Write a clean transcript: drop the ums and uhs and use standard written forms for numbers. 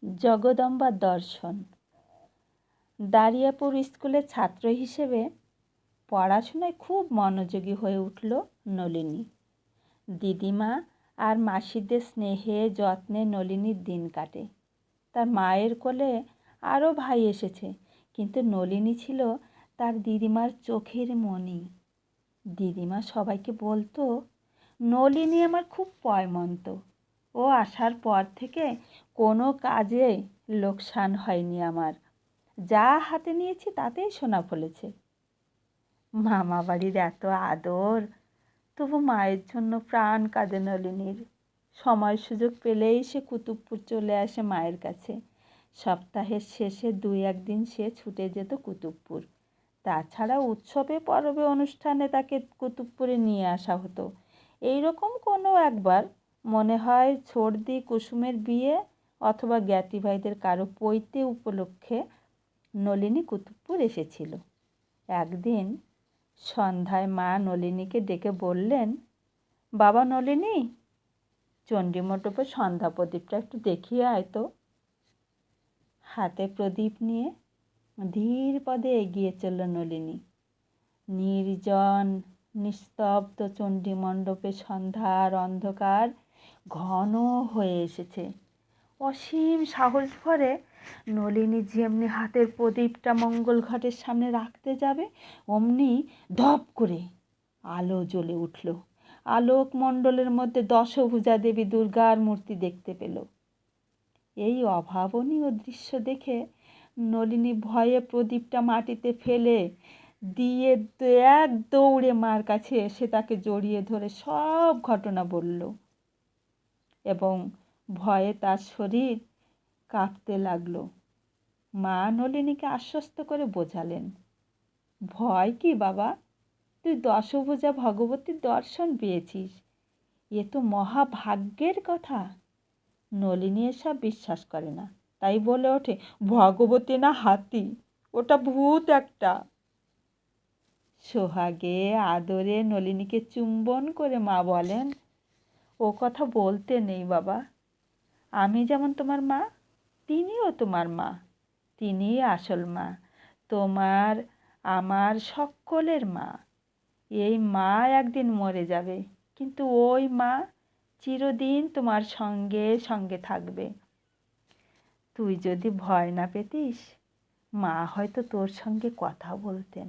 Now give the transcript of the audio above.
জগদম্বার দর্শন। দারিয়াপুর স্কুলের ছাত্র হিসেবে পড়াশোনায় খুব মনোযোগী হয়ে উঠল নলিনী। দিদিমা আর মাসিদের স্নেহে যত্নে নলিনীর দিন কাটে। তার মায়ের কোলে আরও ভাই এসেছে, কিন্তু নলিনী ছিল তার দিদিমার চোখের মণি। দিদিমা সবাইকে বলতো, নলিনী আমার খুব পয়মন্ত। ও আসার পর থেকে কোনো কাজে লোকসান হয়নি আমার। যা হাতে নিয়েছি তাতেই সোনা ফলেছে। মামা বাড়ির এত আদর, তবু মায়ের জন্য প্রাণ কাঁদে নলিনীর। সময় সুযোগ পেলেই সে কুতুবপুর চলে আসে মায়ের কাছে। সপ্তাহের শেষে 2-1 দিন সে ছুটে যেত কুতুবপুর। তাছাড়া উৎসবে পরবে অনুষ্ঠানে তাকে কুতুবপুরে নিয়ে আসা হতো। এইরকম কোনো একবার মনে হয় ছর্দি কুসুমের বিয়ে অথবা জ্ঞাতি ভাইদের কারো পৈতে উপলক্ষে নলিনী কুতুবপুর এসেছিল। একদিন সন্ধ্যায় মা নলিনীকে ডেকে বললেন, বাবা নলিনী, চণ্ডীমণ্ডপে সন্ধ্যা প্রদীপটা একটু দেখিয়ে আয় তো। হাতে প্রদীপ নিয়ে ধীর পদে এগিয়ে চলল নলিনী। নির্জন নিস্তব্ধ চণ্ডীমণ্ডপে সন্ধ্যার অন্ধকার ঘন হয়ে এসেছে। অসীম সাহস ভরে নলিনী যেমনি হাতের প্রদীপটা মঙ্গল ঘটের সামনে রাখতে যাবে, অমনি ধপ করে আলো জ্বলে উঠল। আলোক মণ্ডলের মধ্যে দশভুজা দেবী দুর্গার মূর্তি দেখতে পেল। এই অভাবনীয় দৃশ্য দেখে নলিনী ভয়ে প্রদীপটা মাটিতে ফেলে দিয়ে এক দৌড়ে মার কাছে এসে তাকে জড়িয়ে ধরে সব ঘটনা বলল, এবং ভয়ে তার শরীর কাঁপতে লাগলো। মা নলিনীকে আশ্বস্ত করে বোঝালেন, ভয় কি বাবা, তুই দশভুজা ভগবতীর দর্শন পেয়েছিস, এ তো মহাভাগ্যের কথা। নলিনী এসব বিশ্বাস করে না, তাই বলে ওঠে, ভগবতী না হাতি, ওটা ভূত একটা। সোহাগে আদরে নলিনীকে চুম্বন করে মা বলেন, ও কথা বলতে নেই বাবা। আমি যেমন তোমার মা, তিনিও তোমার মা। তিনিই আসল মা, তোমার আমার সকলের মা। এই মা একদিন মরে যাবে, কিন্তু ওই মা চিরদিন তোমার সঙ্গে সঙ্গে থাকবে। তুই যদি ভয় না পেতিস, মা হয়তো তোর সঙ্গে কথা বলতেন।